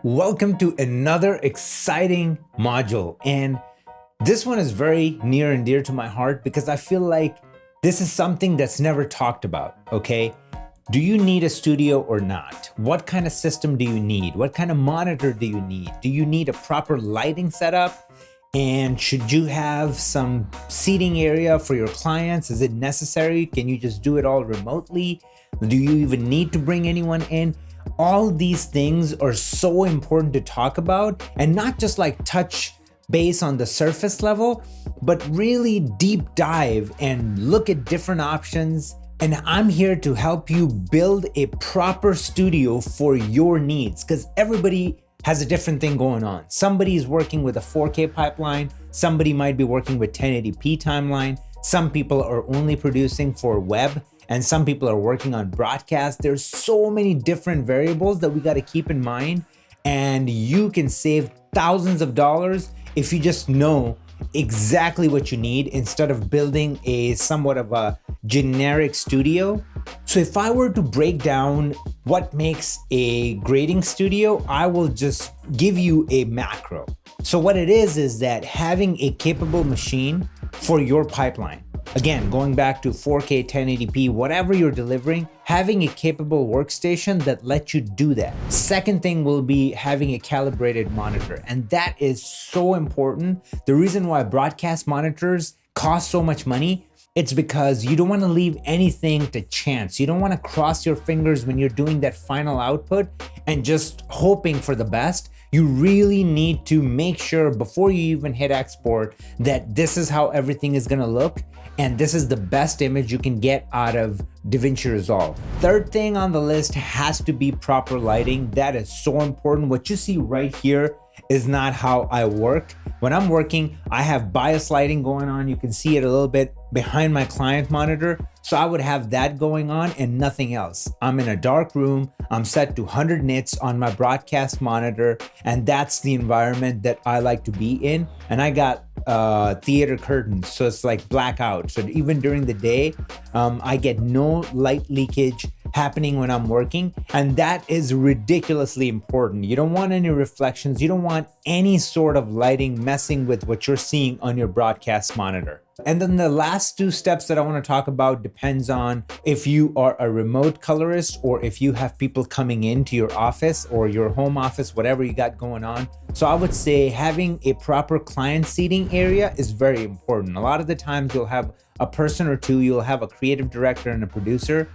Welcome to another exciting module. And this one is very near and dear to my heart because I feel like this is something that's never talked about, okay? Do you need a studio or not? What kind of system do you need? What kind of monitor do you need? Do you need a proper lighting setup? And should you have some seating area for your clients? Is it necessary? Can you just do it all remotely? Do you even need to bring anyone in? All these things are so important to talk about, and not just like touch base on the surface level, but really deep dive and look at different options. And I'm here to help you build a proper studio for your needs, because everybody has a different thing going on. Somebody is working with a 4K pipeline, somebody might be working with 1080p timeline, some people are only producing for web, and some people are working on broadcast. There's so many different variables that we got to keep in mind, and you can save thousands of dollars if you just know exactly what you need instead of building a somewhat of a generic studio. So if I were to break down what makes a grading studio, I will just give you a macro. So what it is that having a capable machine for your pipeline. Again, going back to 4K, 1080p, whatever you're delivering, having a capable workstation that lets you do that. Second thing will be having a calibrated monitor. And that is so important. The reason why broadcast monitors cost so much money, it's because you don't want to leave anything to chance. You don't want to cross your fingers when you're doing that final output and just hoping for the best. You really need to make sure before you even hit export that this is how everything is going to look. And this is the best image you can get out of DaVinci Resolve. Third thing on the list has to be proper lighting. That is so important. What you see right here is not how I work. When I'm working, I have bias lighting going on. You can see it a little bit behind my client monitor. So I would have that going on and nothing else. I'm in a dark room. I'm set to 100 nits on my broadcast monitor. And that's the environment that I like to be in. And I got theater curtains, so it's like blackout. So even during the day, I get no light leakage happening when I'm working. And that is ridiculously important. You don't want any reflections. You don't want any sort of lighting messing with what you're seeing on your broadcast monitor. And then the last two steps that I want to talk about depends on if you are a remote colorist or if you have people coming into your office or your home office, whatever you got going on. So I would say having a proper client seating area is very important. A lot of the times you'll have a person or two, you'll have a creative director and a producer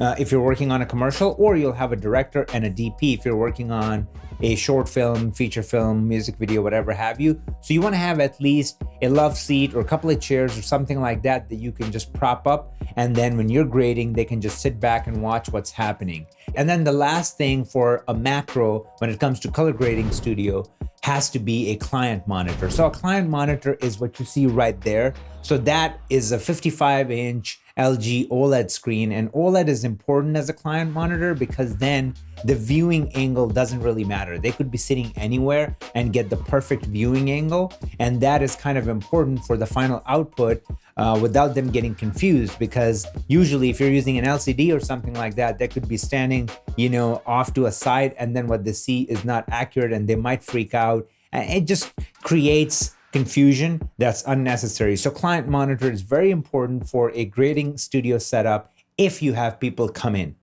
if you're working on a commercial, or you'll have a director and a DP if you're working on a short film, feature film, music video, whatever have you. So you want to have at least a love seat or a couple of chairs or something like that that you can just prop up. And then when you're grading, they can just sit back and watch what's happening. And then the last thing for a macro when it comes to color grading studio has to be a client monitor. So a client monitor is what you see right there. So that is a 55-inch LG OLED screen, and OLED is important as a client monitor because then the viewing angle doesn't really matter. They could be sitting anywhere and get the perfect viewing angle, and that is kind of important for the final output without them getting confused, because usually if you're using an LCD or something like that, they could be standing, off to a side, and then what they see is not accurate and they might freak out, and it just creates confusion that's unnecessary. So client monitor is very important for a grading studio setup if you have people come in.